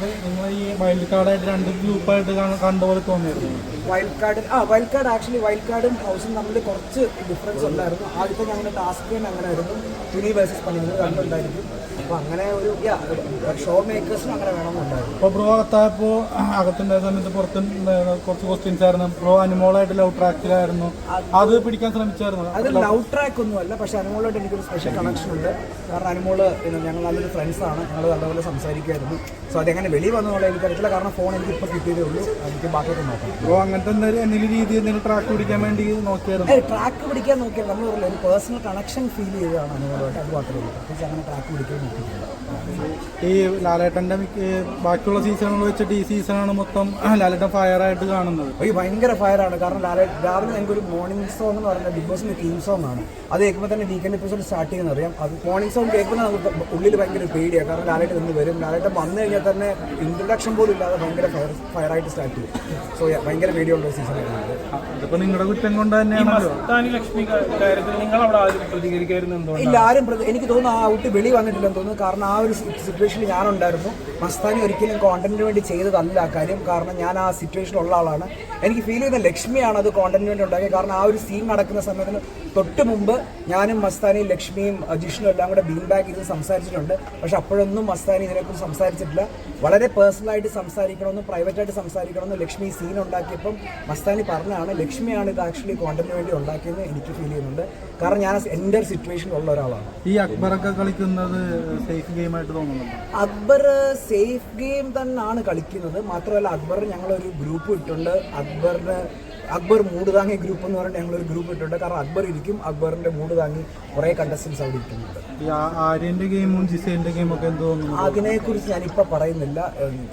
നിങ്ങൾ ഈ വൈൽഡ് കാർഡായിട്ട് രണ്ട് ഗ്രൂപ്പായിട്ട് കണ്ടുപോലെ തോന്നിയിരുന്നു? വൈൽഡ് കാർഡ് ആക്ച്വലി വൈൽഡ് കാർഡും ഹൗസും തമ്മിൽ കുറച്ച് ഡിഫറൻസ് ഉണ്ടായിരുന്നു. ആദ്യത്തെ ഞങ്ങളുടെ ടാസ്ക് തന്നെ അങ്ങനെ ആയിരുന്നു, തുനി വേഴ്സസ് പണികൾ രണ്ടുണ്ടായിരിക്കും. അപ്പോൾ അങ്ങനെ ഒരു ഷോ മേക്കേഴ്സിനും അങ്ങനെ വേണമെന്നുണ്ടായിരുന്നു. ഇപ്പോൾ ബ്രോ അകത്തായപ്പോൾ അകത്തുണ്ടായ സമയത്ത് പുറത്ത് കുറച്ച് ക്വസ്റ്റ്യൻസ് ആയിരുന്നു. ബ്രോ അനുമോളായിട്ട് ലവ് ട്രാക്കിലായിരുന്നു, അത് പിടിക്കാൻ ശ്രമിച്ചായിരുന്നു? അത് ലവ് ട്രാക്ക് ഒന്നും അല്ല, പക്ഷേ അനുമോളായിട്ട് എനിക്കൊരു സ്പെഷ്യൽ കണക്ഷൻ ഉണ്ട്. കാരണം അനുമോള് ഞങ്ങൾ നല്ലൊരു ഫ്രണ്ട്സാണ്, ഞങ്ങൾ നല്ലപോലെ സംസാരിക്കുമായിരുന്നു. സോ അതെങ്ങനെ വെളി വന്നുള്ള എനിക്കറിയത്തില്ല, കാരണം ഫോൺ എനിക്ക് ഇപ്പോൾ കിട്ടിയതേ ഉള്ളൂ. എനിക്ക് ബാക്കിയൊക്കെ നോക്കാം. ബ്രോ അങ്ങനത്തെ എന്തെങ്കിലും രീതി എന്തെങ്കിലും ട്രാക്ക് പിടിക്കാൻ വേണ്ടി നോക്കിയായിരുന്നു? ട്രാക്ക് പിടിക്കാൻ നോക്കിയാൽ നമ്മൾ പറയില്ല, ഒരു പേഴ്സണൽ കണക്ഷൻ ഫീൽ ചെയ്തതാണ് അനുമോളായിട്ട്, അത് മാത്രമേ ഉള്ളൂ. പ്രത്യേകിച്ച് അങ്ങനെ ട്രാക്ക് പിടിക്കാൻ നോക്കിയിട്ടില്ല. ഈ ലാലേട്ടൻ്റെ ബാക്കിയുള്ള സീസണുകൾ വെച്ചിട്ട് ഈ സീസണാണ് മൊത്തം ലാലേട്ടൻ ഫയറായിട്ട് കാണുന്നത്. ഈ ഭയങ്കര ഫയറാണ്. കാരണം രാവിലെ ഞങ്ങൾക്കൊരു മോർണിംഗ് സോങ് എന്ന് പറയുന്നത് ബിഗ് ബോസിൻ്റെ തീം സോങ് ആണ്. അത് കേൾക്കുമ്പോൾ തന്നെ വീക്കെൻഡ് എപ്പിസോഡ് സ്റ്റാർട്ട് ചെയ്യുന്ന അറിയാം. അത് മോർണിംഗ് സോങ് കേൾക്കുമ്പോൾ നമുക്ക് ഉള്ളിൽ ഭയങ്കര പേടിയാണ്. കാരണം ലാലേട്ട് നിന്ന് വരും, ലാലേട്ട് വന്നു കഴിഞ്ഞാൽ തന്നെ ഇൻട്രഡക്ഷൻ പോലും ഇല്ലാതെ ഭയങ്കര ഫയറായിട്ട് സ്റ്റാർട്ട് ചെയ്യും. സോ ഭയങ്കര പേടിയുള്ള സീസണായിരുന്നു. അതിപ്പോൾ നിങ്ങളുടെ കുറ്റം കൊണ്ട് തന്നെയാണല്ലോ. ഇല്ല, ആരും എനിക്ക് തോന്നുന്നു ആ ഔട്ട് വെളി വന്നിട്ടില്ലെന്ന് തോന്നുന്നു. കാരണം ആ ഒരു സിറ്റുവേഷനിൽ ഞാനുണ്ടായിരുന്നു. മസ്താനി ഒരിക്കലും കോണ്ടന്റിന് വേണ്ടി ചെയ്തതല്ല ആ കാര്യം. കാരണം ഞാൻ ആ സിറ്റുവേഷനിലുള്ള ആളാണ്. എനിക്ക് ഫീൽ ചെയ്യുന്ന ലക്ഷ്മിയാണ് അത് കോണ്ടന്റിന് വേണ്ടി ഉണ്ടാക്കിയത്. കാരണം ആ ഒരു സീൻ നടക്കുന്ന സമയത്തിന് തൊട്ട് മുമ്പ് ഞാനും മസ്താനിയും ലക്ഷ്മിയും ജിഷ്ണും എല്ലാം കൂടെ ബീൻ ബാക്ക് ചെയ്ത് സംസാരിച്ചിട്ടുണ്ട്. പക്ഷെ അപ്പോഴൊന്നും മസ്താനി ഇതിനെക്കുറിച്ച് സംസാരിച്ചിട്ടില്ല. വളരെ പേഴ്സണലായിട്ട് സംസാരിക്കണമെന്നും പ്രൈവറ്റായിട്ട് സംസാരിക്കണമെന്നും ലക്ഷ്മി സീൻ ഉണ്ടാക്കിയപ്പം മസ്താനി പറഞ്ഞാണ് ലക്ഷ്മിയാണ് ഇത് ആക്ച്വലി കോണ്ടന്റിന് വേണ്ടി ഉണ്ടാക്കിയെന്ന് എനിക്ക് ഫീൽ ചെയ്യുന്നുണ്ട്. കാരണം ഞാൻ എൻ്റെ ഒരു സിറ്റുവേഷനിലുള്ള ഒരാളാണ്. ഈ അക്ബറൊക്കെ കളിക്കുന്നത് സേഫ് ഗെയിമായിട്ട് തോന്നുന്നുണ്ട്? അക്ബർ സേഫ് ഗെയിം തന്നെയാണ് കളിക്കുന്നത്. മാത്രമല്ല അക്ബർ ഞങ്ങളൊരു ഗ്രൂപ്പ് ഇട്ടുണ്ട്. അക്ബർ മൂട് താങ്ങി ഗ്രൂപ്പ് എന്ന് പറഞ്ഞിട്ട് ഞങ്ങളൊരു ഗ്രൂപ്പ് ഇട്ടുണ്ട്. കാരണം അക്ബർ ഇരിക്കും, അക്ബറിന്റെ മൂട് താങ്ങി കുറേ കണ്ടസ്റ്റൻസ് അവിടെ ഇരിക്കുന്നുണ്ട്. ആര്യന്റെ ഗെയിമും ജിസേലിന്റെ ഗെയിമും ഒക്കെ എന്ത് തോന്നുന്നു? അതിനെക്കുറിച്ച് ഞാനിപ്പോൾ പറയുന്നില്ല,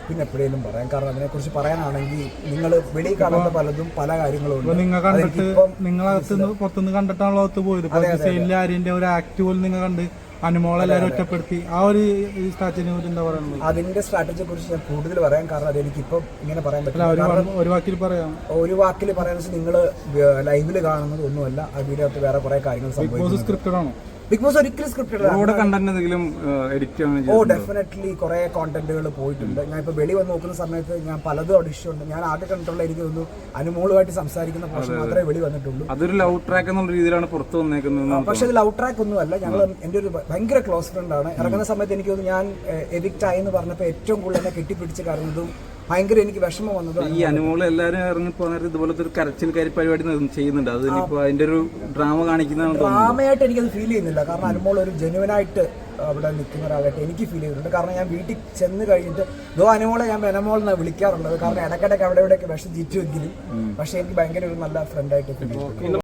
പിന്നെ എപ്പോഴേലും പറയാം. കാരണം അതിനെക്കുറിച്ച് പറയാനാണെങ്കിൽ നിങ്ങൾ വെളിയിൽ കാണുന്ന പലതും പല കാര്യങ്ങളും ഉണ്ട്. നിങ്ങൾ കണ്ടിട്ട് നിങ്ങളകത്ത് പുറത്തുനിന്ന് കണ്ടിട്ടാണല്ലോ അകത്ത് പോയത്. ജിസേലിന്റെ ആര്യന്റെ ഒരു ആക്ട് പോലും നിങ്ങൾ കണ്ട് അനുമോളെല്ലാവരും ഒറ്റപ്പെടുത്തി. ആ ഒരു സ്ട്രാറ്റജിനെ കുറിച്ച് എന്താ പറയുന്നത്? അതിന്റെ സ്ട്രാറ്റജിയെ കുറിച്ച് ഞാൻ കൂടുതൽ പറയാം. കാരണം അത് എനിക്കിപ്പം ഇങ്ങനെ പറയാൻ പറ്റില്ല. ഒരു വാക്കിൽ പറയാം. ഒരു വാക്കിൽ പറയാന്ന് വെച്ചാൽ നിങ്ങൾ ലൈവിൽ കാണുന്നത് ഒന്നുമല്ല, അതിനകത്ത് വേറെ കുറെ കാര്യങ്ങൾ സംഭവിക്കും. സ്ക്രിപ്റ്റഡ് ആണോ? ബിഗ് ബോസ് ഒരിക്കലും സ്ക്രിപ്റ്റഡ്. ഡെഫിനറ്റ്ലി കുറെ കോണ്ടന്റുകൾ പോയിട്ടുണ്ട്. ഞാൻ ഇപ്പൊ വെളി വന്ന് നോക്കുന്ന സമയത്ത് ഞാൻ പലതും ഓഡിഷൻ ഉണ്ട്. ഞാൻ ആകെ കണ്ടിട്ടുള്ള എനിക്ക് തോന്നുന്നു അനുമോളുമായിട്ട് സംസാരിക്കുന്ന പോർഷൻ മാത്രമേ വെളി വന്നിട്ടുള്ളൂ. അതൊരു ലവ് ട്രാക്ക് എന്നുള്ള രീതിയിലാണ് പുറത്ത് വന്നേക്കുന്നത്. പക്ഷെ അത് ലവ് ട്രാക്ക് ഒന്നും അല്ല. ഞങ്ങൾ എൻ്റെ ഒരു ഭയങ്കര ക്ലോസ് ഫ്രണ്ട് ആണ്. ഇറങ്ങുന്ന സമയത്ത് എനിക്ക് തോന്നുന്നു ഞാൻ എവിക്റ്റ് ആയി എന്ന് പറഞ്ഞപ്പോൾ ഏറ്റവും കൂടുതൽ എന്നെ കെട്ടിപ്പിടിച്ച് കരഞ്ഞതും ഭയങ്കര എനിക്ക് വിഷമം വന്നത്. ഈ അനുമോള് എല്ലാവരും ഇറങ്ങി പോകുന്നത് ഇതുപോലത്തെ ഒരു കരച്ചിൽക്കാരി പരിപാടി ചെയ്യുന്നുണ്ട്. അതിനിപ്പോ അതിന്റെ ഒരു ഡ്രാമ കാണിക്കുന്ന ഡ്രാമയായിട്ട് എനിക്കത് ഫീൽ ചെയ്യുന്നില്ല. കാരണം അനുമോൾ ഒരു ജെനുവനായിട്ട് അവിടെ നിൽക്കുന്ന ഒരാളായിട്ട് എനിക്ക് ഫീൽ ചെയ്തിട്ടുണ്ട്. കാരണം ഞാൻ വീട്ടിൽ ചെന്ന് കഴിഞ്ഞിട്ട് അനുമോളെ ഞാൻ ബെനമോൾ എന്നാണ് വിളിക്കാറുള്ളത്. കാരണം ഇടയ്ക്കിടയ്ക്ക് അവിടെ ഇവിടെയൊക്കെ വിഷം ചീറ്റുമെങ്കിലും പക്ഷെ എനിക്ക് ഭയങ്കര ഒരു നല്ല ഫ്രണ്ടായിട്ട് ഫീൽ ചെയ്തിട്ടുണ്ട്.